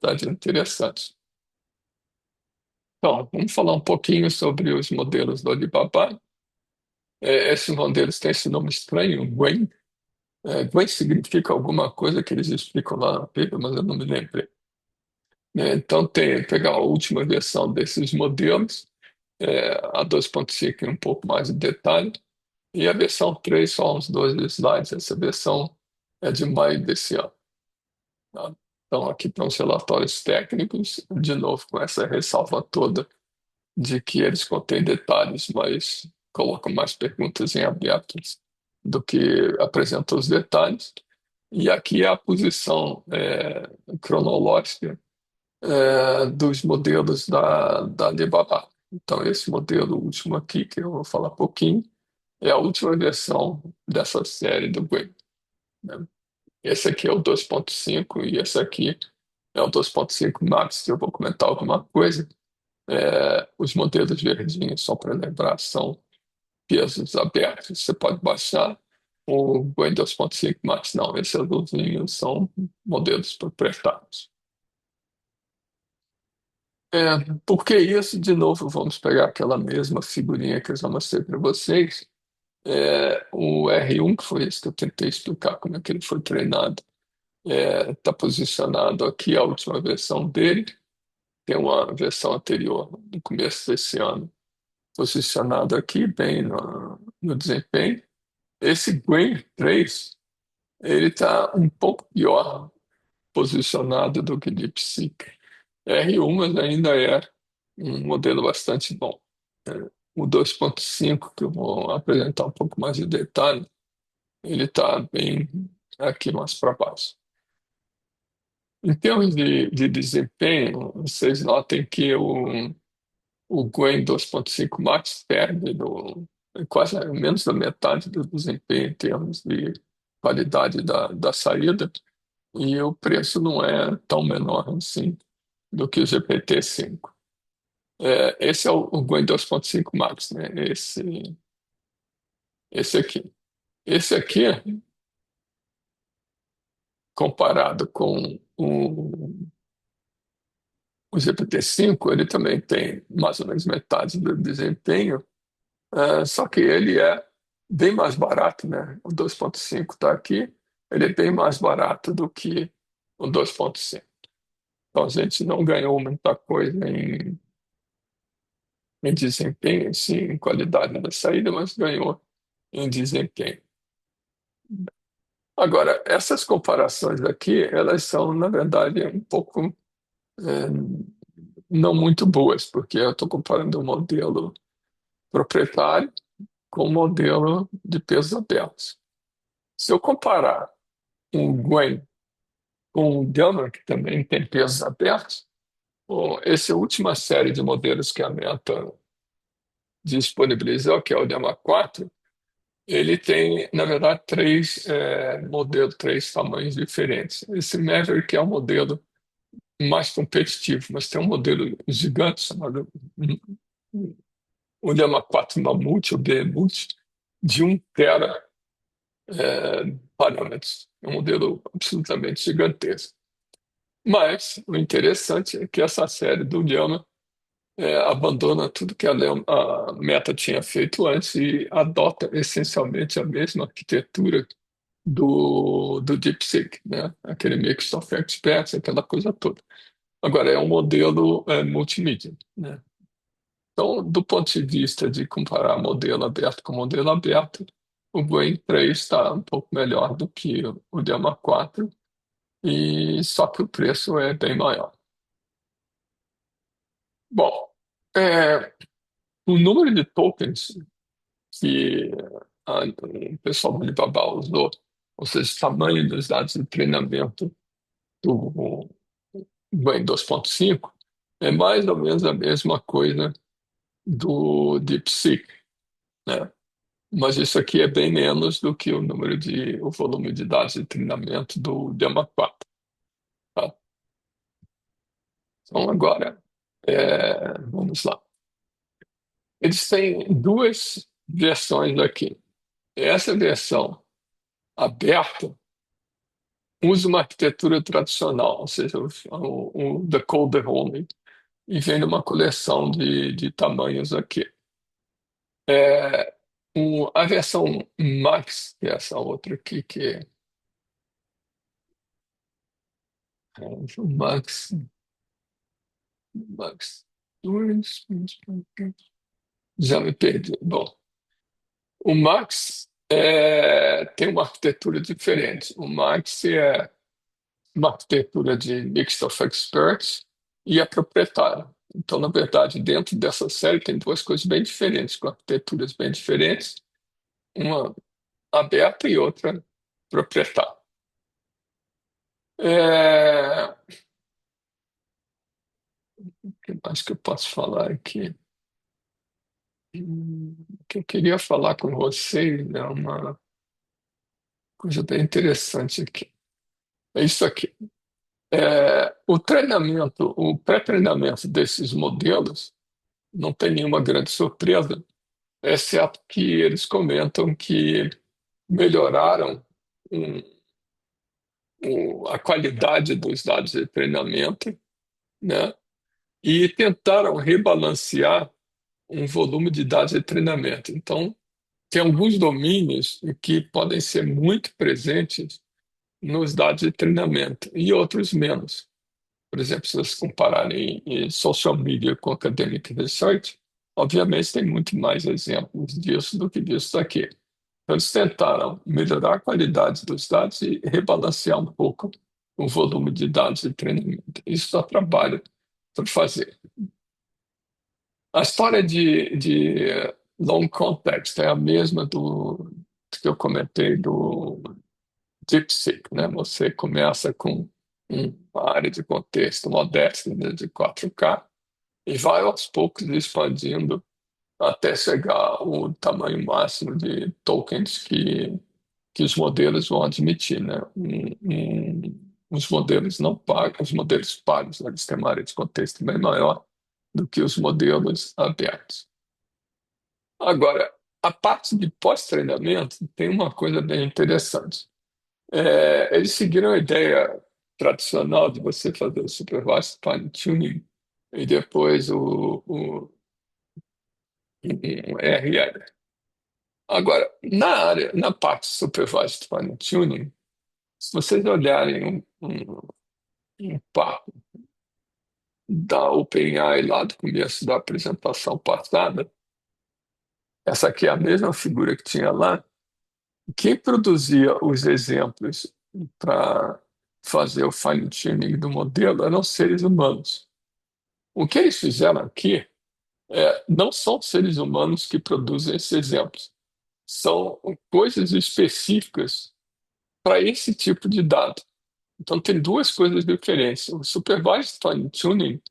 verdade, interessantes. Então, vamos falar um pouquinho sobre os modelos do Alibaba. Esses modelos têm esse nome estranho, Gwen. Gwen significa alguma coisa que eles explicam lá na Bíblia, mas eu não me lembro. Então, pegar a última versão desses modelos, a 2.5 e um pouco mais de detalhe, e a versão 3 só uns dois slides. Essa versão é de maio desse ano. Tá? Então, aqui estão os relatórios técnicos, de novo, com essa ressalva toda de que eles contêm detalhes, mas colocam mais perguntas em abertas do que apresentam os detalhes. E aqui é a posição cronológica dos modelos da Alibaba. Então, esse modelo último aqui, que eu vou falar pouquinho, é a última versão dessa série do Gwen, né? Esse aqui é o 2.5 e esse aqui é o 2.5 Max, que eu vou comentar alguma coisa. Os modelos verdinhos, só para lembrar, são pesos abertos, você pode baixar. O Gwen 2.5 Max, não, esses azulzinhos são modelos proprietários. Por que isso? De novo, vamos pegar aquela mesma figurinha que eu já mostrei para vocês. O R1, que foi esse que eu tentei explicar como é que ele foi treinado, está posicionado aqui, a última versão dele. Tem uma versão anterior, no começo desse ano, posicionado aqui, bem no desempenho. Esse Gwen 3, ele está um pouco pior posicionado do que DeepSeek. R1, mas ainda é um modelo bastante bom. É, O 2.5, que eu vou apresentar um pouco mais de detalhe, ele está bem aqui mais para baixo. Em termos de desempenho, vocês notem que o Gwen 2.5 Max perde quase menos da metade do desempenho em termos de qualidade da saída, e o preço não é tão menor assim do que o GPT-5. Esse é o Gwen 2.5 Max, né? Esse aqui. Esse aqui, comparado com o GPT-5, ele também tem mais ou menos metade do desempenho. Só que ele é bem mais barato, né? O 2.5 está aqui, ele é bem mais barato do que o 2.5. Então a gente não ganhou muita coisa em desempenho, sim, em qualidade da saída, mas ganhou em desempenho. Agora, essas comparações aqui, elas são, na verdade, um pouco não muito boas, porque eu estou comparando o modelo proprietário com o modelo de pesos abertos. Se eu comparar o Gwen com o Gamma, que também tem pesos abertos, essa última série de modelos que a Meta disponibilizou, que é o Gamma 4, ele tem, na verdade, três modelos, três tamanhos diferentes. Esse Maverick é um modelo mais competitivo, mas tem um modelo gigante chamado o Llama 4 Mamute, o Behemoth, de 1 tera parâmetros. É um modelo absolutamente gigantesco. Mas o interessante é que essa série do Llama abandona tudo que a Meta tinha feito antes e adota essencialmente a mesma arquitetura do DeepSeek, né? Aquele Microsoft Express, aquela coisa toda. Agora, é um modelo multimídia, né? Então, do ponto de vista de comparar modelo aberto com modelo aberto, o Brain 3 está um pouco melhor do que o Llama 4, e só que o preço é bem maior. Bom, é, o número de tokens que o pessoal do Alibaba usou, ou seja, o tamanho dos dados de treinamento do Brain 2.5, é mais ou menos a mesma coisa do DeepSeek, né? Mas isso aqui é bem menos do que o volume de dados de treinamento do Llama 4, tá? Então agora, vamos lá. Eles têm duas versões aqui. Essa versão aberta, usa uma arquitetura tradicional, ou seja, o decoder only, e vem numa coleção de tamanhos aqui. É, a versão Max, que é essa outra aqui, que é o Max, Max. Já me perdi. Bom, o Max tem uma arquitetura diferente. O Max é uma arquitetura de Mixed of Experts e é proprietária. Então, na verdade, dentro dessa série tem duas coisas bem diferentes, com arquiteturas bem diferentes, uma aberta e outra proprietária. É, o que mais que eu posso falar aqui? O que eu queria falar com vocês é uma coisa bem interessante aqui. É isso aqui. O treinamento, o pré-treinamento desses modelos não tem nenhuma grande surpresa, exceto que eles comentam que melhoraram um, a qualidade dos dados de treinamento, né? E tentaram rebalancear um volume de dados de treinamento. Então, tem alguns domínios que podem ser muito presentes nos dados de treinamento e outros menos. Por exemplo, se vocês compararem social media com academic research, obviamente tem muito mais exemplos disso do que disso aqui. Então, eles tentaram melhorar a qualidade dos dados e rebalancear um pouco o volume de dados de treinamento. Isso dá trabalho para fazer. A história de long context é a mesma do que eu comentei do DeepSeek, né? Você começa com uma área de contexto modesta, né, de 4K e vai aos poucos expandindo até chegar ao tamanho máximo de tokens que os modelos vão admitir, né? Os modelos não pagos, os modelos pagos, né, eles têm uma área de contexto bem maior do que os modelos abertos. Agora, a parte de pós-treinamento tem uma coisa bem interessante. Eles seguiram a ideia tradicional de você fazer o supervised fine-tuning e depois o RL. Agora, na parte de supervised fine-tuning, se vocês olharem um papo da OpenAI lá do começo da apresentação passada, essa aqui é a mesma figura que tinha lá. Quem produzia os exemplos para fazer o fine-tuning do modelo eram seres humanos. O que eles fizeram aqui não são seres humanos que produzem esses exemplos, são coisas específicas para esse tipo de dado. Então, tem duas coisas diferentes. O supervised fine-tuning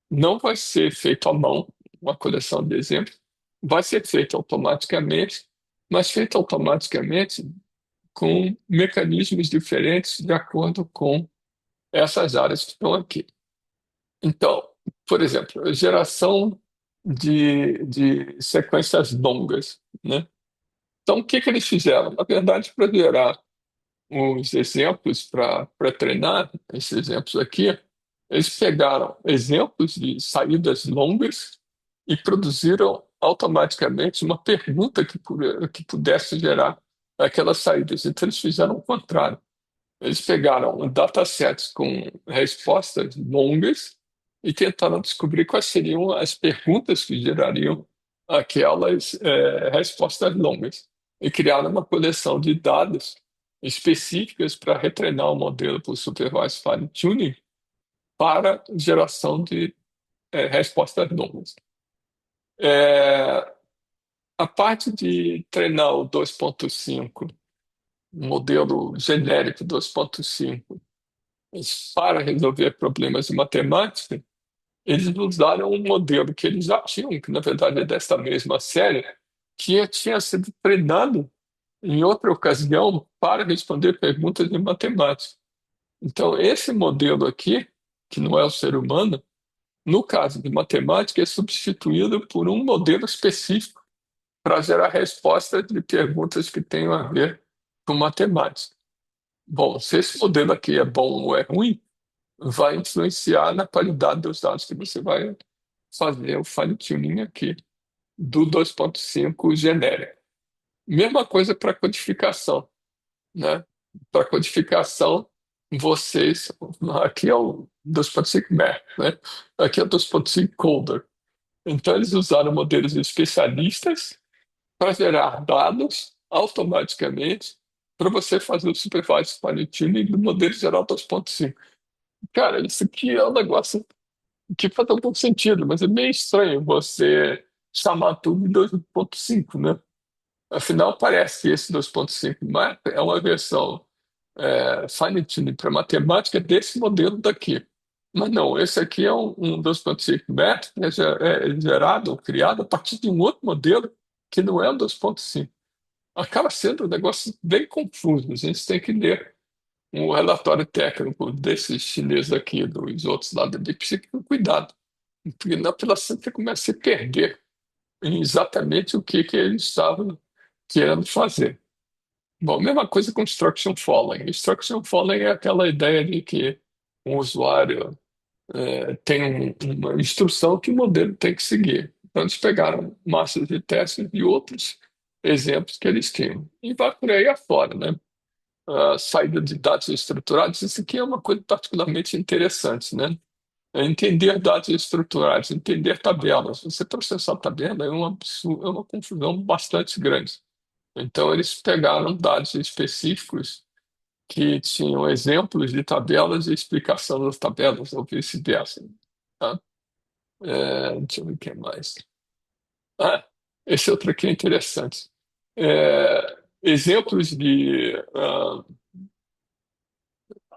não vai ser feito à mão, uma coleção de exemplos, vai ser feito automaticamente, mas feito automaticamente com mecanismos diferentes de acordo com essas áreas que estão aqui. Então, por exemplo, geração de sequências longas, né? Então, o que que eles fizeram? Na verdade, para gerar os exemplos para treinar esses exemplos aqui, eles pegaram exemplos de saídas longas e produziram automaticamente uma pergunta que pudesse gerar aquelas saídas. Então, eles fizeram o contrário. Eles pegaram datasets com respostas longas e tentaram descobrir quais seriam as perguntas que gerariam aquelas respostas longas. E criaram uma coleção de dados específicas para retreinar o modelo por Supervised Fine Tuning para geração de respostas longas. É, a parte de treinar o 2.5, modelo genérico 2.5, para resolver problemas de matemática, eles usaram um modelo que eles já tinham, que na verdade é desta mesma série, que tinha sido treinado em outra ocasião para responder perguntas de matemática. Então, esse modelo aqui, que não é o ser humano, no caso de matemática, é substituído por um modelo específico para gerar respostas de perguntas que tenham a ver com matemática. Bom, se esse modelo aqui é bom ou é ruim, vai influenciar na qualidade dos dados que você vai fazer o fine-tuning aqui do 2.5 genérico. Mesma coisa para codificação, né? Para codificação, vocês. Aqui é o 2.5 Mac, né? Aqui é o 2.5 Coder. Então, eles usaram modelos especialistas para gerar dados automaticamente para você fazer o supervised fine-tuning do modelo geral 2.5. Cara, isso aqui é um negócio que faz algum sentido, mas é meio estranho você chamar tudo de 2.5, né? Afinal, parece que esse 2.5 Math é uma versão fine-tuning para matemática desse modelo daqui. Mas não, esse aqui é um 2.5 Math que é gerado, ou criado a partir de um outro modelo que não é o 2.5. Acaba sendo um negócio bem confuso. A gente tem que ler um relatório técnico desses chineses aqui, dos outros lá da DeepSeek, com cuidado. Porque na pela você começa a se perder em exatamente o que eles estavam querendo fazer. Bom, mesma coisa com instruction following. Instruction following é aquela ideia de que um usuário tem uma instrução que o modelo tem que seguir. Então, eles pegaram massas de testes de outros exemplos que eles tinham. E vai por aí afora, né? A saída de dados estruturados, isso aqui é uma coisa particularmente interessante, né? É entender dados estruturados, entender tabelas. Você processar tabela é uma confusão bastante grande. Então, eles pegaram dados específicos que tinham exemplos de tabelas e explicação das tabelas, ou vice-versa. Tá? Deixa eu ver o que mais. Ah, esse outro aqui é interessante. Exemplos de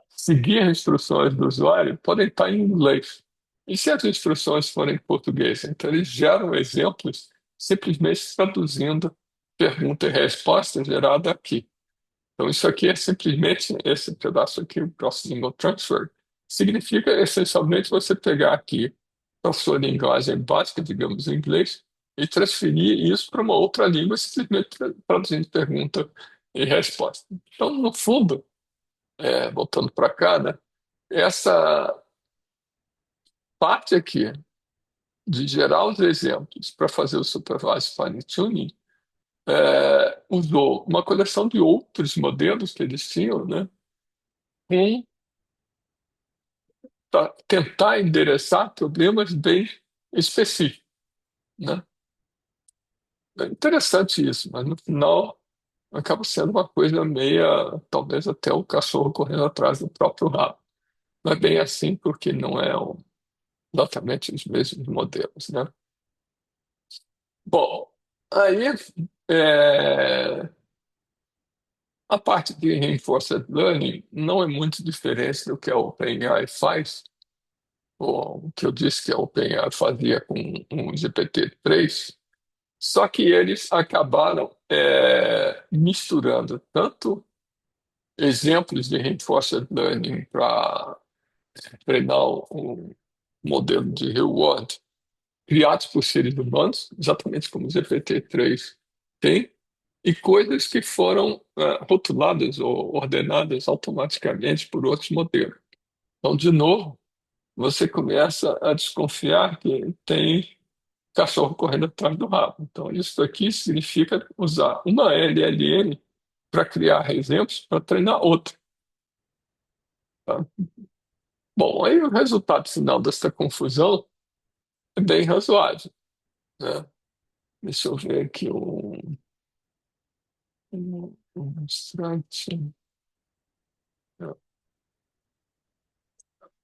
seguir as instruções do usuário podem estar em inglês. E se as instruções forem em português? Então, eles geram exemplos simplesmente traduzindo pergunta e resposta gerada aqui. Então, isso aqui é simplesmente, esse pedaço aqui, o Cross-Lingual Transfer, significa essencialmente você pegar aqui a sua linguagem básica, digamos, em inglês, e transferir isso para uma outra língua, simplesmente traduzindo pergunta e resposta. Então, no fundo, voltando para cá, né, essa parte aqui de gerar os exemplos para fazer o supervised fine-tuning usou uma coleção de outros modelos que eles tinham, né, com tentar endereçar problemas bem específicos, né? É interessante isso, mas no final acaba sendo uma coisa meia, talvez até o cachorro correndo atrás do próprio rabo. Não é bem assim, porque não é exatamente os mesmos modelos, né? Bom, aí é, a parte de reinforcement learning não é muito diferente do que a OpenAI faz, ou o que eu disse que a OpenAI fazia com o GPT-3. Só que eles acabaram misturando tanto exemplos de reinforcement learning para treinar um modelo de reward criados por seres humanos, exatamente como o GPT-3 tem, e coisas que foram rotuladas ou ordenadas automaticamente por outros modelos. Então, de novo, você começa a desconfiar que tem cachorro correndo atrás do rabo. Então, isso aqui significa usar uma LLM para criar exemplos para treinar outra. Tá? Bom, aí o resultado final dessa confusão é bem razoável, né? Deixa eu ver aqui um instante.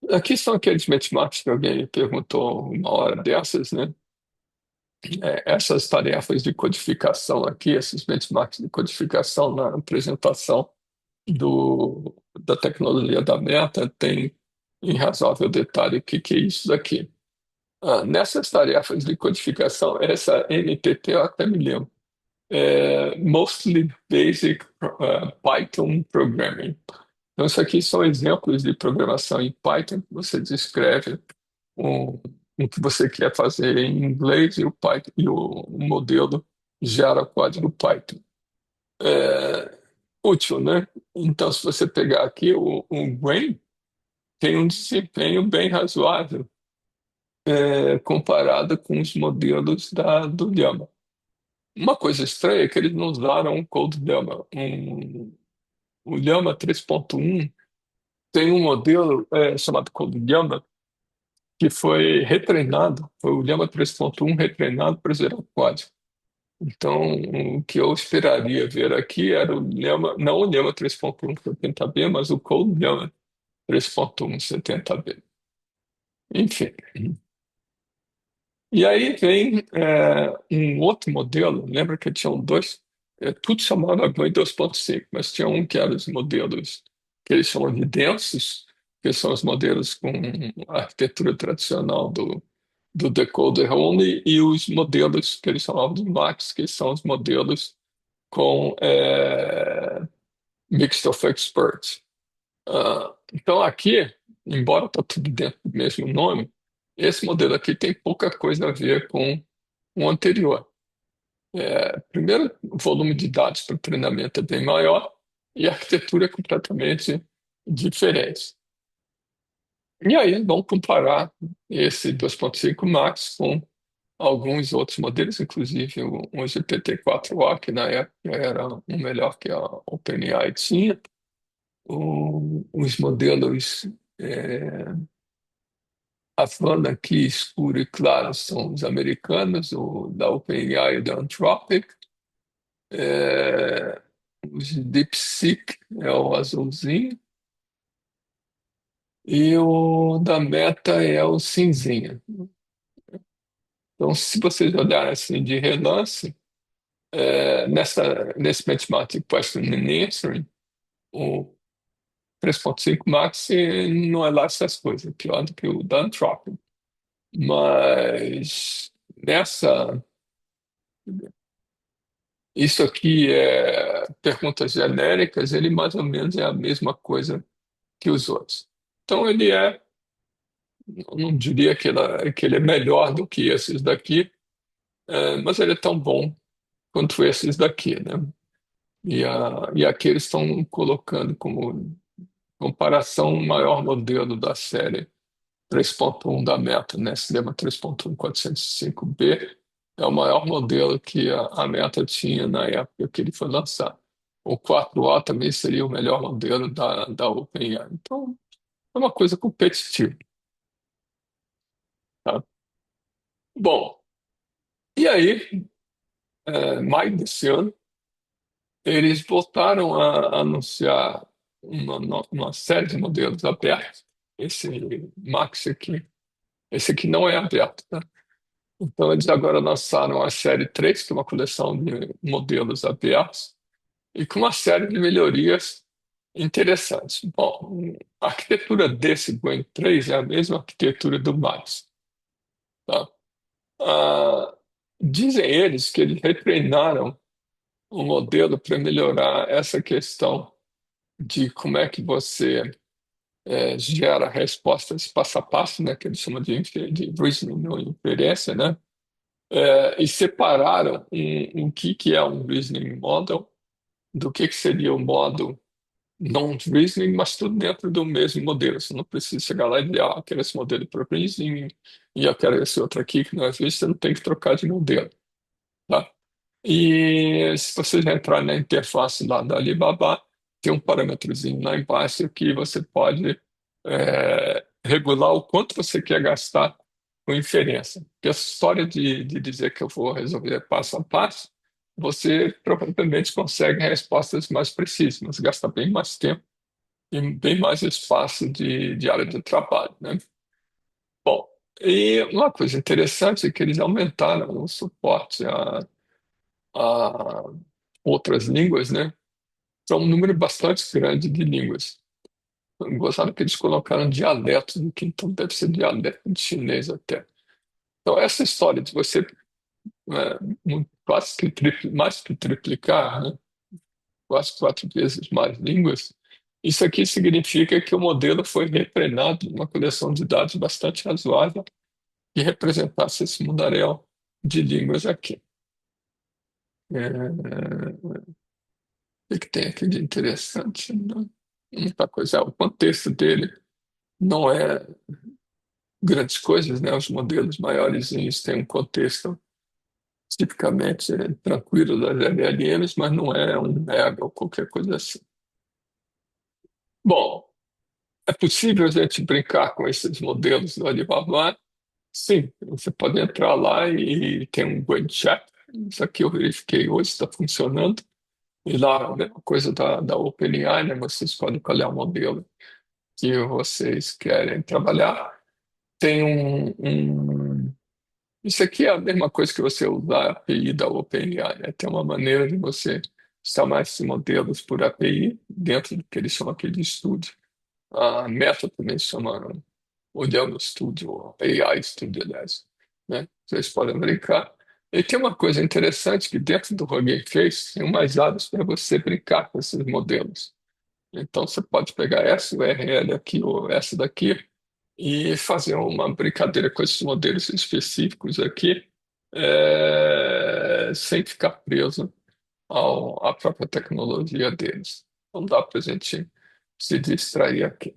Aqui são aqueles benchmarks que alguém me perguntou uma hora dessas, né? Essas tarefas de codificação aqui, esses benchmarks de codificação na apresentação da tecnologia da Meta tem em razoável detalhe o que é isso daqui. Nessas tarefas de codificação, essa NTT eu até me lembro, Mostly Basic Python Programming. Então, isso aqui são exemplos de programação em Python que você descreve o, o que você quer fazer em inglês e o Python, e o modelo gera código Python. É, útil, né? Então, se você pegar aqui, o Brain tem um desempenho bem razoável, comparado com os modelos do Llama. Uma coisa estranha é que eles não usaram um Cold Llama. O Llama 3.1 tem um modelo chamado Cold Llama que foi retreinado, foi o Llama 3.1 retreinado para zerar código. Então, o que eu esperaria ver aqui era o Llama, não o Llama 3.1 70B, mas o Cold Llama 3.1 70B. Enfim. E aí vem um outro modelo, lembra que tinham dois, tudo chamava GUI 2.5, mas tinha um que era os modelos que eles chamam de densos, que são os modelos com a arquitetura tradicional do decoder only, e os modelos que eles chamavam de MAX, que são os modelos com Mixed of Experts. Então aqui, embora está tudo dentro do mesmo nome, esse modelo aqui tem pouca coisa a ver com o anterior. Primeiro, o volume de dados para o treinamento é bem maior e a arquitetura é completamente diferente. E aí, vamos comparar esse 2.5 Max com alguns outros modelos, inclusive o GPT-4o, que na época era o melhor que a OpenAI tinha. Os modelos Havana aqui, escuro e claro, são os americanos, o da OpenAI e da Anthropic. É, os DeepSeek é o azulzinho. E o da Meta é o cinzinha. Então, se vocês olharem assim de relance, nesse Benchmark Question and Answering, o 3.5 Max não é lá essas coisas, é pior do que o da Anthropic. Mas nessa, isso aqui é perguntas genéricas, ele mais ou menos é a mesma coisa que os outros. Então ele eu não diria que ele é melhor do que esses daqui, mas ele é tão bom quanto esses daqui, né? E aqui eles estão colocando como comparação o maior modelo da série 3.1 da Meta, né? Cinema 3.1 405B é o maior modelo que a Meta tinha na época que ele foi lançado. O 4O também seria o melhor modelo da OpenAI. Então, é uma coisa competitiva, tá? Bom, e aí, maio desse ano, eles voltaram a anunciar uma série de modelos abertos. Esse Max aqui, esse aqui não é aberto, tá? Então, eles agora lançaram a série 3, que é uma coleção de modelos abertos, e com uma série de melhorias interessantes. Bom, a arquitetura desse Brain 3 é a mesma arquitetura do Max, tá? Ah, dizem eles que eles retreinaram o modelo para melhorar essa questão de como é que você gera respostas passo a passo, né, que eles chamam de reasoning ou inferência, né, e separaram o que é um reasoning model do que seria o modo non-reasoning, mas tudo dentro do mesmo modelo. Você não precisa chegar lá e dizer, eu quero esse modelo para reasoning e eu quero esse outro aqui que não é reasoning, você não tem que trocar de modelo, tá? E se você entrar na interface lá da Alibaba, tem um parâmetrozinho lá embaixo que você pode regular o quanto você quer gastar com inferência. Porque essa história de dizer que eu vou resolver passo a passo, você provavelmente consegue respostas mais precisas, mas gasta bem mais tempo e bem mais espaço de área de trabalho, né? Bom, e uma coisa interessante é que eles aumentaram o suporte a outras línguas, né? São um número bastante grande de línguas. Gostaram que eles colocaram dialetos, que então deve ser dialeto de chinês até. Então, essa história de você quase que mais que triplicar, né? Quase 4 vezes mais línguas, isso aqui significa que o modelo foi retreinado numa coleção de dados bastante razoável que representasse esse mundaréu de línguas aqui. É, que tem aqui de interessante? Né? Muita coisa. O contexto dele não é grandes coisas, né? Os modelos maiores têm um contexto tipicamente tranquilo das LLMs, mas não é um mega ou qualquer coisa assim. Bom, é possível a gente brincar com esses modelos do Alibaba? Sim, você pode entrar lá e tem um Brain Chat. Isso aqui eu verifiquei hoje, está funcionando. E lá, a mesma coisa da OpenAI, né? Vocês podem escolher o modelo que vocês querem trabalhar. Tem Isso aqui é a mesma coisa que você usar a API da OpenAI, né? Tem uma maneira de você chamar esses modelos por API dentro do que eles chamam aqui de estúdio. A Meta também chama Modelo Studio, ou AI Studio, aliás, né? Vocês podem brincar. E tem uma coisa interessante que dentro do Hugging Face tem umas áreas para você brincar com esses modelos. Então você pode pegar essa URL aqui ou essa daqui e fazer uma brincadeira com esses modelos específicos aqui, sem ficar preso à própria tecnologia deles. Não dá para a gente se distrair aqui.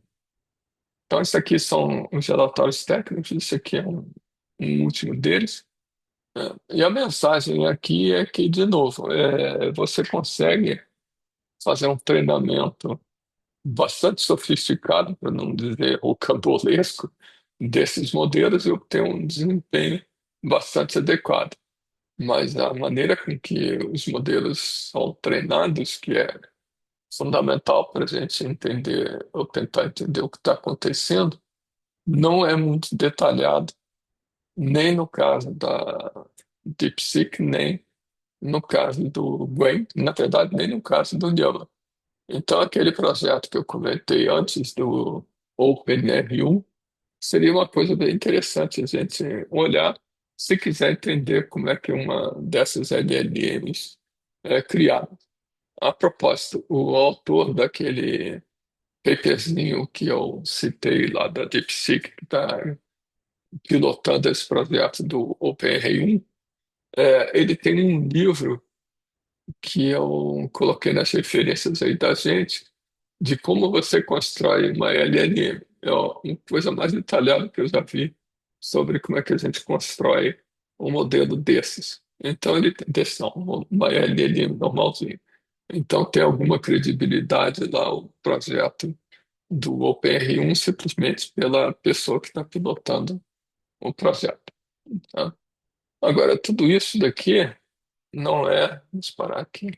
Então, isso aqui são os relatórios técnicos, isso aqui é um último deles. E a mensagem aqui é que, de novo, você consegue fazer um treinamento bastante sofisticado, para não dizer rocambolesco, desses modelos e obter um desempenho bastante adequado. Mas a maneira com que os modelos são treinados, que é fundamental para a gente entender ou tentar entender o que está acontecendo, não é muito detalhado, nem no caso da DeepSeek, nem no caso do Brain, na verdade, nem no caso do Llama. Então, aquele projeto que eu comentei antes do OpenRU seria uma coisa bem interessante a gente olhar, se quiser entender como é que uma dessas LLMs é criada. A propósito, o autor daquele paperzinho que eu citei lá da DeepSeek, que está pilotando esse projeto do OpenRU, ele tem um livro que eu coloquei nas referências aí da gente, de como você constrói uma LLM. É uma coisa mais detalhada que eu já vi sobre como é que a gente constrói um modelo desses. Então, ele tem desse, não, uma LLM normalzinha. Então, tem alguma credibilidade lá o projeto do OpenR1 simplesmente pela pessoa que está pilotando o projeto. Tá? Agora, tudo isso daqui não é. Vamos parar aqui.